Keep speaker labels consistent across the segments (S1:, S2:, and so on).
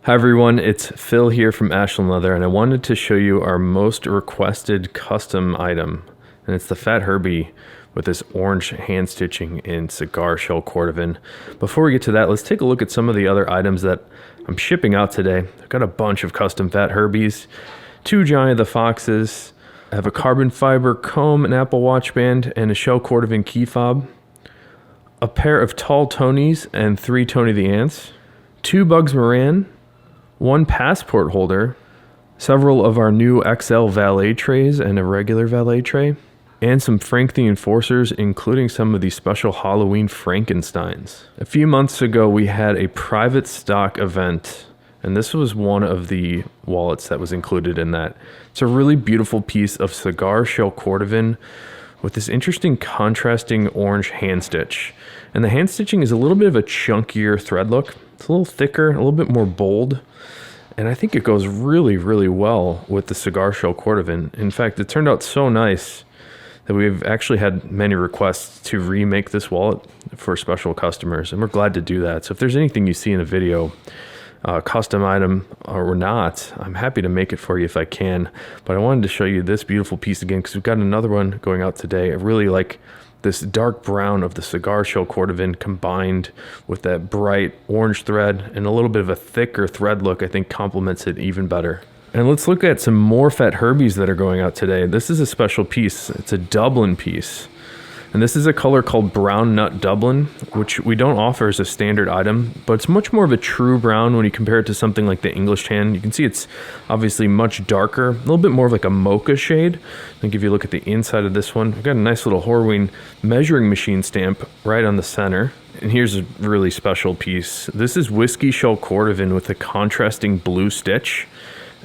S1: Hi everyone, it's Phil here from Ashland Leather, and I wanted to show you our most requested custom item, and it's the Fat Herbie with this orange hand stitching in cigar shell Cordovan. Before we get to that, let's take a look at some of the other items that I'm shipping out today. I've got a bunch of custom Fat Herbies, 2 Johnny the Foxes, I have a carbon fiber comb, an Apple Watch band, and a shell Cordovan key fob, a pair of tall Tonys and 3 Tony the Ants, 2 Bugs Moran, 1 passport holder, several of our new XL valet trays and a regular valet tray, and some Frank the Enforcers, including some of the special Halloween Frankensteins. A few months ago, we had a private stock event, and this was one of the wallets that was included in that. It's a really beautiful piece of cigar shell Cordovan with this interesting contrasting orange hand stitch. And the hand stitching is a little bit of a chunkier thread look. It's a little thicker, a little bit more bold. And I think it goes really, really well with the cigar shell Cordovan. In fact, it turned out so nice that we've actually had many requests to remake this wallet for special customers, and we're glad to do that. So if there's anything you see in a video, custom item or not, I'm happy to make it for you if I can. But I wanted to show you this beautiful piece again because we've got another one going out today. I really like this dark brown of the cigar shell Cordovan combined with that bright orange thread and a little bit of a thicker thread look. I think complements it even better. And let's look at some more Fat Herbies that are going out today. This is a special piece. It's a Dublin piece. And this is a color called Brown Nut Dublin, which we don't offer as a standard item, but it's much more of a true brown when you compare it to something like the English tan. You can see it's obviously much darker, a little bit more of like a mocha shade. I think if you look at the inside of this one, we've got a nice little Horween measuring machine stamp right on the center. And here's a really special piece. This is Whiskey Shell Cordovan with a contrasting blue stitch.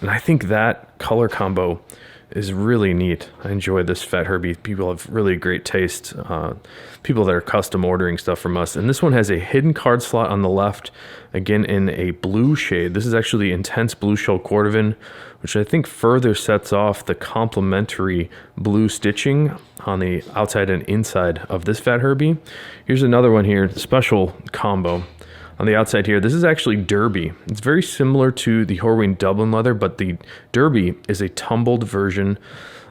S1: And I think that color combo is really neat. I enjoy this Fat Herbie. People have really great taste. People that are custom ordering stuff from us. And this one has a hidden card slot on the left, again in a blue shade. This is actually intense blue shell Cordovan, which I think further sets off the complementary blue stitching on the outside and inside of this Fat Herbie. Here's another one here, special combo. On the outside here, this is actually Derby. It's very similar to the Horween Dublin leather, but the Derby is a tumbled version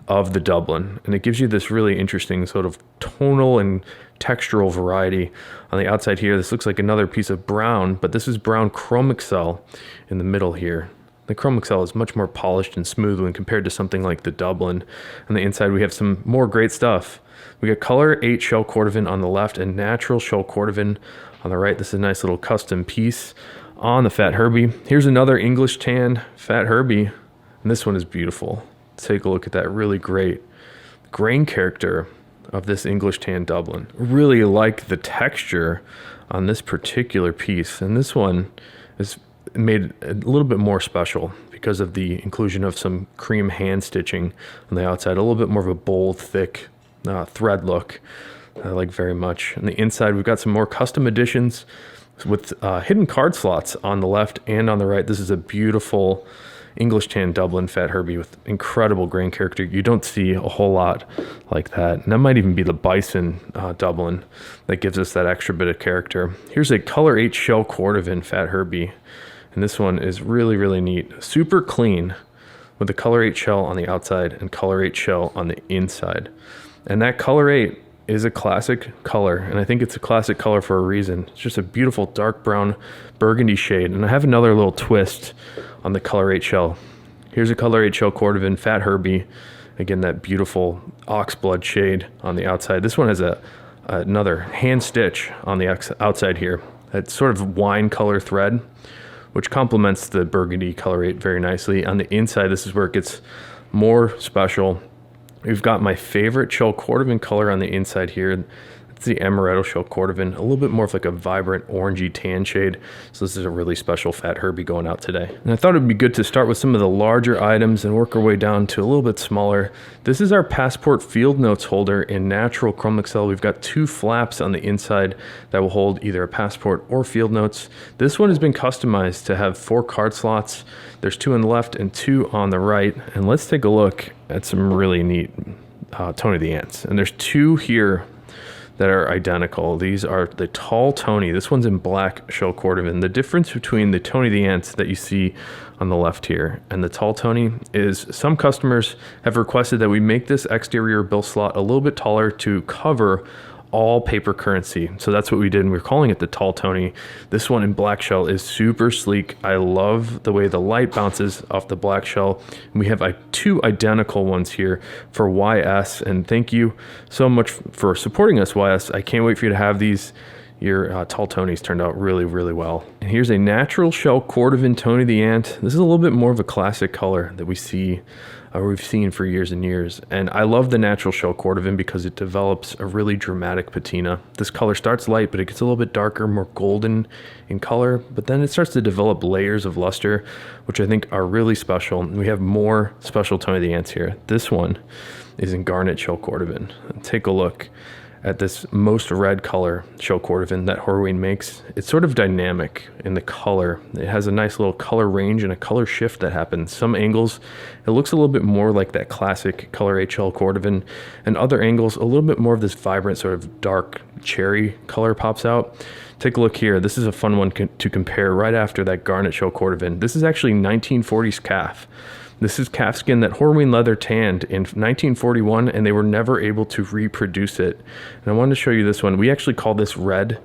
S1: of the Dublin. And it gives you this really interesting sort of tonal and textural variety. On the outside here, this looks like another piece of brown, but this is brown chrome excel in the middle here. The chrome excel is much more polished and smooth when compared to something like the Dublin. On the inside, we have some more great stuff. We got color 8 shell Cordovan on the left and natural shell Cordovan on the right. This is a nice little custom piece on the Fat Herbie. Here's another English tan Fat Herbie, and this one is beautiful. Let's take a look at that really great grain character of this English tan Dublin. Really like the texture on this particular piece, and this one is made a little bit more special because of the inclusion of some cream hand stitching on the outside, a little bit more of a bold, thick thread look. I like very much. On the inside, we've got some more custom additions with hidden card slots on the left and on the right. This is a beautiful English tan Dublin Fat Herbie with incredible grain character. You don't see a whole lot like that. And that might even be the Bison Dublin that gives us that extra bit of character. Here's a color 8 shell Cordovan Fat Herbie. And this one is really, really neat. Super clean with the color 8 shell on the outside and color 8 shell on the inside. And that color 8 is a classic color, and I think it's a classic color for a reason. It's just a beautiful dark brown burgundy shade. And I have another little twist on the color 8 shell. Here's a color 8 shell Cordovan Fat Herbie. Again, that beautiful oxblood shade on the outside. This one has another hand stitch on the outside here. That sort of wine color thread, which complements the burgundy color 8 very nicely. On the inside, this is where it gets more special. We've got my favorite shell Cordovan color on the inside here. It's the Amaretto shell Cordovan, a little bit more of like a vibrant orangey tan shade. So this is a really special Fat Herbie going out today. And I thought it'd be good to start with some of the larger items and work our way down to a little bit smaller. This is our Passport Field Notes holder in natural chrome excel. We've got 2 flaps on the inside that will hold either a passport or field notes. This one has been customized to have 4 card slots. There's 2 on the left and 2 on the right. And let's take a look at some really neat Tony the Ants. And there's 2 here that are identical. These are the Tall Tony. This one's in black shell Cordovan. The difference between the Tony the Ant that you see on the left here and the Tall Tony is some customers have requested that we make this exterior bill slot a little bit taller to cover all paper currency. So that's what we did, and we're calling it the Tall Tony. This one in black shell is super sleek. I love the way the light bounces off the black shell. And we have two identical ones here for YS, and thank you so much for supporting us, YS. I can't wait for you to have these. Your Tall Tonys turned out really, really well. And here's a natural shell Cordovan Tony the Ant. This is a little bit more of a classic color that we've seen for years and years. And I love the natural shell Cordovan because it develops a really dramatic patina. This color starts light, but it gets a little bit darker, more golden in color, but then it starts to develop layers of luster, which I think are really special. And we have more special Tony the Ants here. This one is in Garnet shell Cordovan. Take a look at this most red color shell Cordovan that Horween makes. It's sort of dynamic in the color. It has a nice little color range and a color shift that happens. Some angles, it looks a little bit more like that classic color 8 shell Cordovan, and other angles, a little bit more of this vibrant sort of dark cherry color pops out. Take a look here. This is a fun one to compare right after that Garnet shell Cordovan. This is actually 1940s calf. This is calf skin that Horween leather tanned in 1941, and they were never able to reproduce it. And I wanted to show you this one. We actually call this red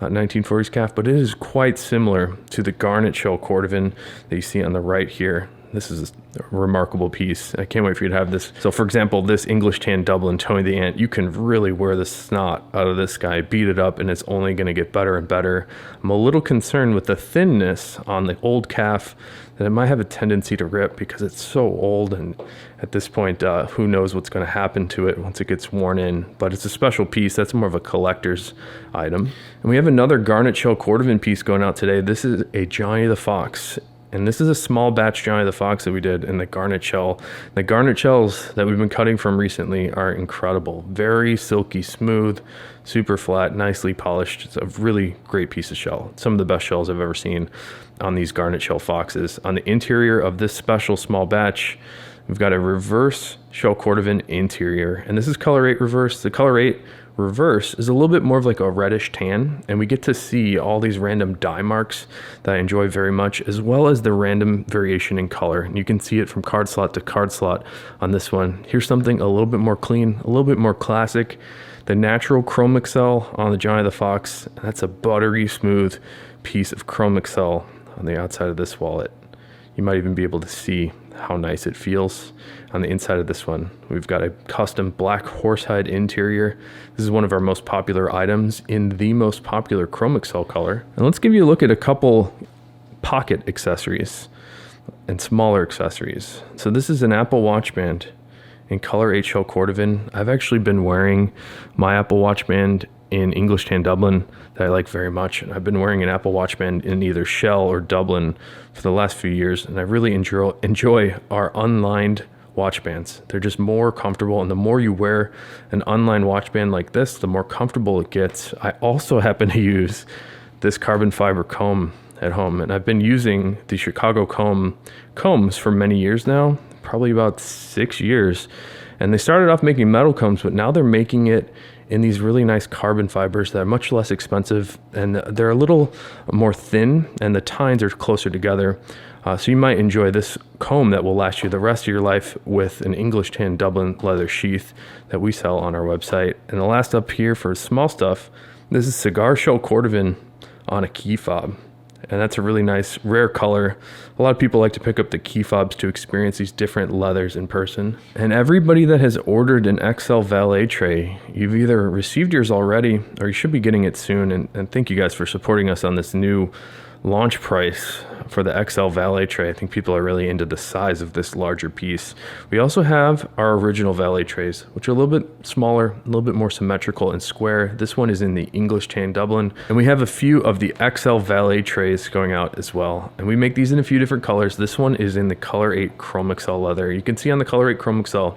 S1: 1940s calf, but it is quite similar to the Garnet shell Cordovan that you see on the right here. This is a remarkable piece. I can't wait for you to have this. So for example, this English Tan Dublin Tony the Ant, you can really wear the snot out of this guy, beat it up, and it's only going to get better and better. I'm a little concerned with the thinness on the old calf, that it might have a tendency to rip because it's so old, and at this point, who knows what's going to happen to it once it gets worn in. But it's a special piece. That's more of a collector's item. And we have another Garnet shell Cordovan piece going out today. This is a Johnny the Fox. And this is a small batch Johnny the Fox that we did in the Garnet shell. The Garnet shells that we've been cutting from recently are incredible. Very silky smooth, super flat, nicely polished. It's a really great piece of shell. Some of the best shells I've ever seen on these Garnet shell Foxes. On the interior of this special small batch, we've got a reverse shell Cordovan interior. And this is color 8 reverse. The color 8 reverse is a little bit more of like a reddish tan, and we get to see all these random dye marks that I enjoy very much, as well as the random variation in color. And you can see it from card slot to card slot on this one. Here's something a little bit more clean, a little bit more classic. The natural chrome excel on the Johnny the Fox. That's a buttery smooth piece of chrome excel on the outside of this wallet. You might even be able to see how nice it feels on the inside of this one. We've got a custom black horsehide interior. This is one of our most popular items in the most popular chrome excel color. And let's give you a look at a couple pocket accessories and smaller accessories. So this is an Apple Watch band in color 8 shell Cordovan. I've actually been wearing my Apple Watch band in English Tan Dublin that I like very much. And I've been wearing an Apple Watch band in either shell or Dublin for the last few years. And I really enjoy our unlined watch bands. They're just more comfortable. And the more you wear an unlined watch band like this, the more comfortable it gets. I also happen to use this carbon fiber comb at home. And I've been using the Chicago combs for many years now, probably about 6 years. And they started off making metal combs, but now they're making it in these really nice carbon fibers that are much less expensive, and they're a little more thin, and the tines are closer together. So you might enjoy this comb that will last you the rest of your life with an English Tan Dublin leather sheath that we sell on our website. And the last up here for small stuff, this is cigar shell Cordovan on a key fob. And that's a really nice, rare color. A lot of people like to pick up the key fobs to experience these different leathers in person. And everybody that has ordered an XL valet tray, you've either received yours already or you should be getting it soon. And thank you guys for supporting us on this new launch price for the XL valet tray. I think people are really into the size of this larger piece. We also have our original valet trays, which are a little bit smaller, a little bit more symmetrical and square. This one is in the English Tan Dublin, and we have a few of the XL valet trays going out as well. And we make these in a few different colors. This one is in the color 8 chrome excel leather. You can see on the color 8 chrome excel,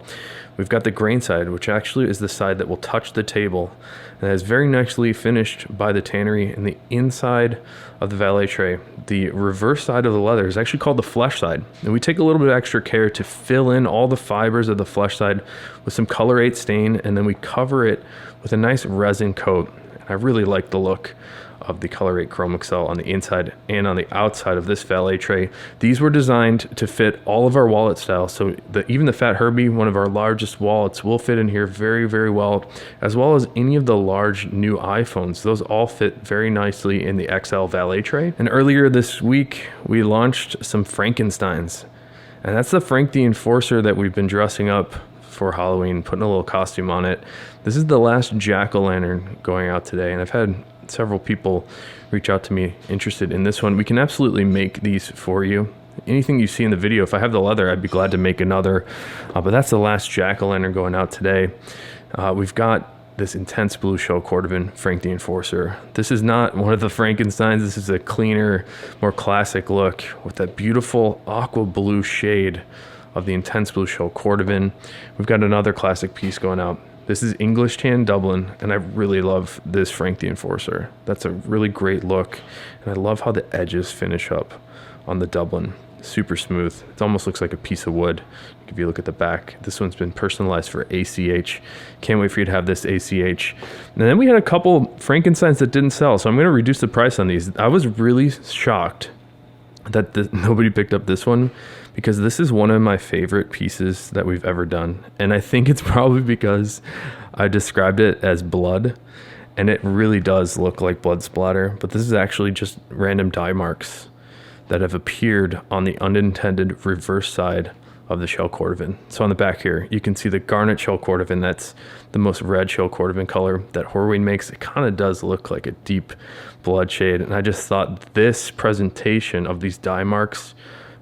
S1: We've got the grain side, which actually is the side that will touch the table, and is very nicely finished by the tannery in the inside of the valet tray. The reverse side of the leather is actually called the flesh side, and we take a little bit of extra care to fill in all the fibers of the flesh side with some colorate stain, and then we cover it with a nice resin coat. I really like the look of the colorate chrome excel on the inside and on the outside of this valet tray. These were designed to fit all of our wallet styles, so even the Fat Herbie, one of our largest wallets, will fit in here very, very well, as well as any of the large new iPhones. Those all fit very nicely in the XL valet tray. And earlier this week, we launched some Frankensteins, and that's the Frank the Enforcer that we've been dressing up for Halloween, putting a little costume on it. This is the last jack-o'-lantern going out today, and I've had several people reach out to me interested in this one. We can absolutely make these for you. Anything you see in the video, if I have the leather, I'd be glad to make another, but that's the last jack-o'-lantern going out today. We've got this intense blue shell Cordovan Frank the Enforcer. This is not one of the Frankensteins. This is a cleaner, more classic look with that beautiful aqua blue shade of the intense blue shell Cordovan. We've got another classic piece going out. This is English Tan Dublin, and I really love this Frank the Enforcer. That's a really great look, and I love how the edges finish up on the Dublin. Super smooth. It almost looks like a piece of wood if you look at the back. This one's been personalized for ACH. Can't wait for you to have this ACH. And then we had a couple Frankensteins that didn't sell, so I'm going to reduce the price on these. I was really shocked that nobody picked up this one, because this is one of my favorite pieces that we've ever done. And I think it's probably because I described it as blood, and it really does look like blood splatter, but this is actually just random dye marks that have appeared on the unintended reverse side of the shell Cordovan. So on the back here, you can see the Garnet shell Cordovan. That's the most red shell Cordovan color that Horween makes. It kind of does look like a deep blood shade, and I just thought this presentation of these dye marks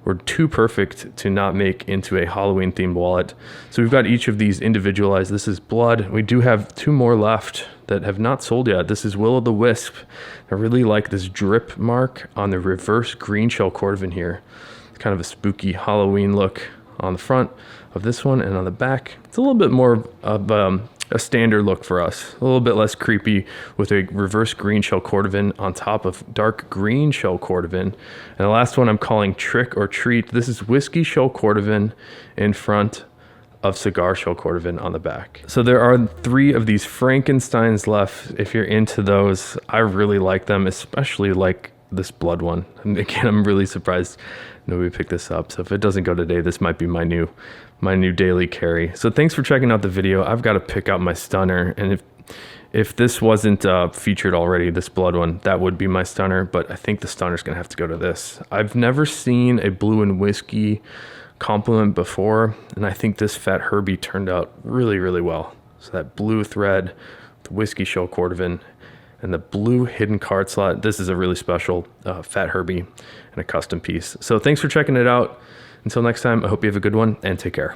S1: were too perfect to not make into a Halloween themed wallet. So we've got each of these individualized. This is blood. We do have two more left that have not sold yet. This is Will-O-the-Wisp. I really like this drip mark on the reverse green shell Cordovan here. It's kind of a spooky Halloween look on the front of this one, and on the back, it's a little bit more of a standard look for us, a little bit less creepy, with a reverse green shell Cordovan on top of dark green shell Cordovan. And the last one I'm calling Trick or Treat. This is whiskey shell Cordovan in front of cigar shell Cordovan on the back. So there are 3 of these Frankensteins left. If you're into those, I really like them, especially like this blood one. And again, I'm really surprised nobody picked this up. So if it doesn't go today, this might be my new daily carry. So thanks for checking out the video. I've got to pick out my stunner, and if this wasn't featured already, this blood one, that would be my stunner, but I think the stunner's gonna have to go to this. I've never seen a blue and whiskey complement before, and I think this Fat Herbie turned out really, really well. So that blue thread, the whiskey shell Cordovan, and the blue hidden card slot. This is a really special Fat Herbie and a custom piece. So thanks for checking it out. Until next time, I hope you have a good one, and take care.